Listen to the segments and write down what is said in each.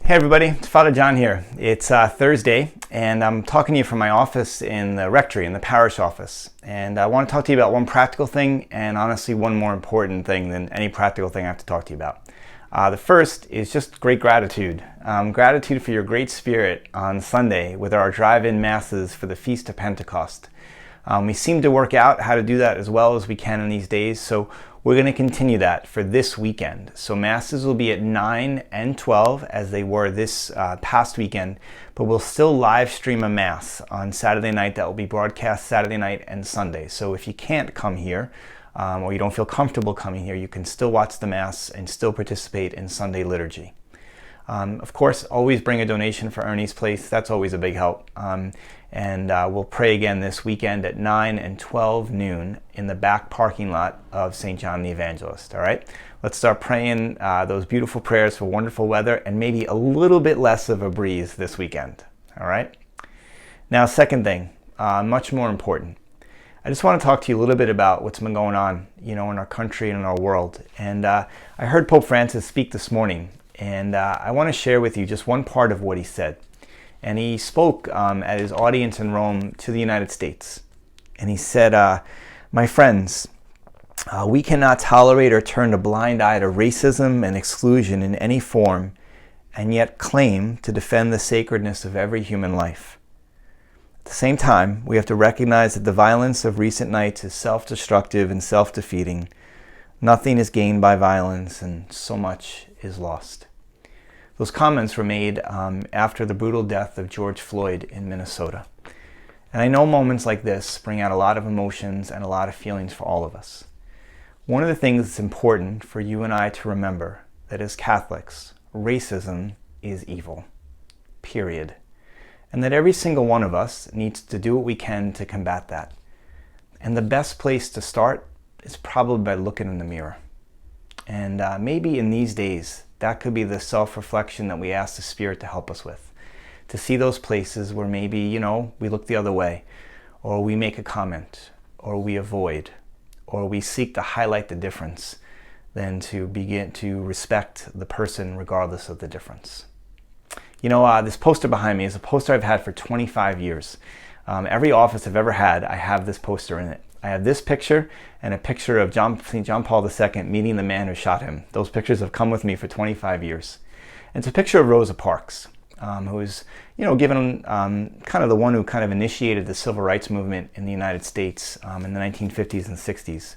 Hey everybody, it's Father John here. It's Thursday, and I'm talking to you from my office in the rectory, in the parish office. And I want to talk to you about one practical thing, and honestly one more important thing than any practical thing I have to talk to you about. The first is just great gratitude. Gratitude for your great spirit on Sunday with our drive-in masses for the Feast of Pentecost. We seem to work out how to do that as well as we can in these days, so we're going to continue that for this weekend. So masses will be at 9 and 12 as they were this past weekend, but we'll still live stream a mass on Saturday night that will be broadcast Saturday night and Sunday. So if you can't come here or you don't feel comfortable coming here, you can still watch the mass and still participate in Sunday liturgy. Of course, always bring a donation for Ernie's Place. That's always a big help. And we'll pray again this weekend at 9 and 12 noon in the back parking lot of St. John the Evangelist. All right, let's start praying those beautiful prayers for wonderful weather and maybe a little bit less of a breeze this weekend. All right. Now, second thing, much more important. I just want to talk to you a little bit about what's been going on, in our country and in our world. And I heard Pope Francis speak this morning, and I want to share with you just one part of what he said. And he spoke at his audience in Rome to the United States. And he said, my friends, we cannot tolerate or turn a blind eye to racism and exclusion in any form, and yet claim to defend the sacredness of every human life. At the same time, we have to recognize that the violence of recent nights is self-destructive and self-defeating. Nothing is gained by violence, and so much is lost. Those comments were made after the brutal death of George Floyd in Minnesota. And I know moments like this bring out a lot of emotions and a lot of feelings for all of us. One of the things that's important for you and I to remember that as Catholics, racism is evil, period. And that every single one of us needs to do what we can to combat that. And the best place to start is probably by looking in the mirror. And maybe in these days, that could be the self-reflection that we ask the Spirit to help us with. To see those places where maybe, we look the other way, or we make a comment, or we avoid, or we seek to highlight the difference, than to begin to respect the person regardless of the difference. This poster behind me is a poster I've had for 25 years. Every office I've ever had, I have this poster in it. I have this picture and a picture of St. John Paul II meeting the man who shot him. Those pictures have come with me for 25 years. And it's a picture of Rosa Parks, who is, given kind of the one who kind of initiated the civil rights movement in the United States in the 1950s and 60s.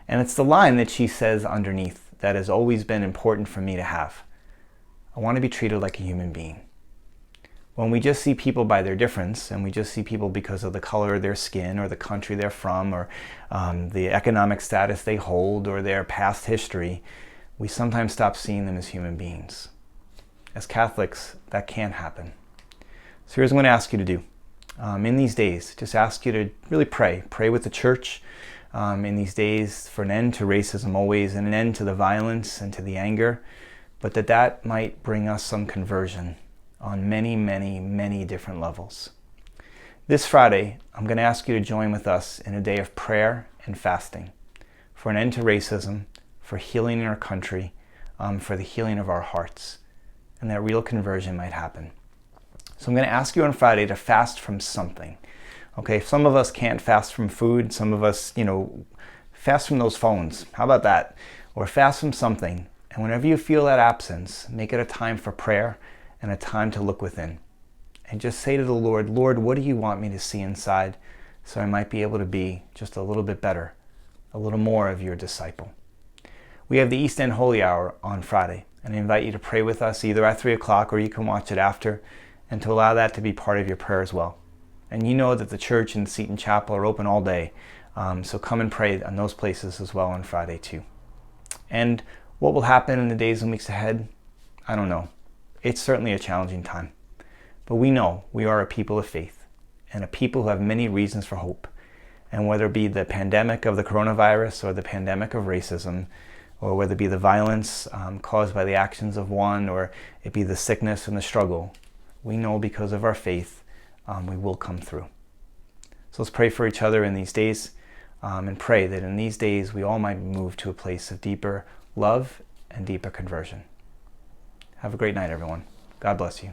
And it's the line that she says underneath that has always been important for me to have. I want to be treated like a human being. When we just see people by their difference, and we just see people because of the color of their skin, or the country they're from, or the economic status they hold, or their past history, we sometimes stop seeing them as human beings. As Catholics, that can't happen. So here's what I'm going to ask you to do. In these days, just ask you to really pray. Pray with the church in these days for an end to racism always, and an end to the violence and to the anger, but that might bring us some conversion on many, many, many different levels. This Friday, I'm going to ask you to join with us in a day of prayer and fasting for an end to racism, for healing in our country, for the healing of our hearts, and that real conversion might happen. So I'm going to ask you on Friday to fast from something. Okay, some of us can't fast from food. Some of us, fast from those phones. How about that? Or fast from something. And whenever you feel that absence, make it a time for prayer and a time to look within. And just say to the Lord, Lord, what do you want me to see inside so I might be able to be just a little bit better, a little more of your disciple. We have the East End Holy Hour on Friday, and I invite you to pray with us either at 3 o'clock or you can watch it after, and to allow that to be part of your prayer as well. And you know that the church and Seton Chapel are open all day, so come and pray on those places as well on Friday too. And what will happen in the days and weeks ahead? I don't know. It's certainly a challenging time. But we know we are a people of faith and a people who have many reasons for hope. And whether it be the pandemic of the coronavirus or the pandemic of racism, or whether it be the violence caused by the actions of one, or it be the sickness and the struggle, we know because of our faith we will come through. So let's pray for each other in these days and pray that in these days we all might move to a place of deeper love and deeper conversion. Have a great night, everyone. God bless you.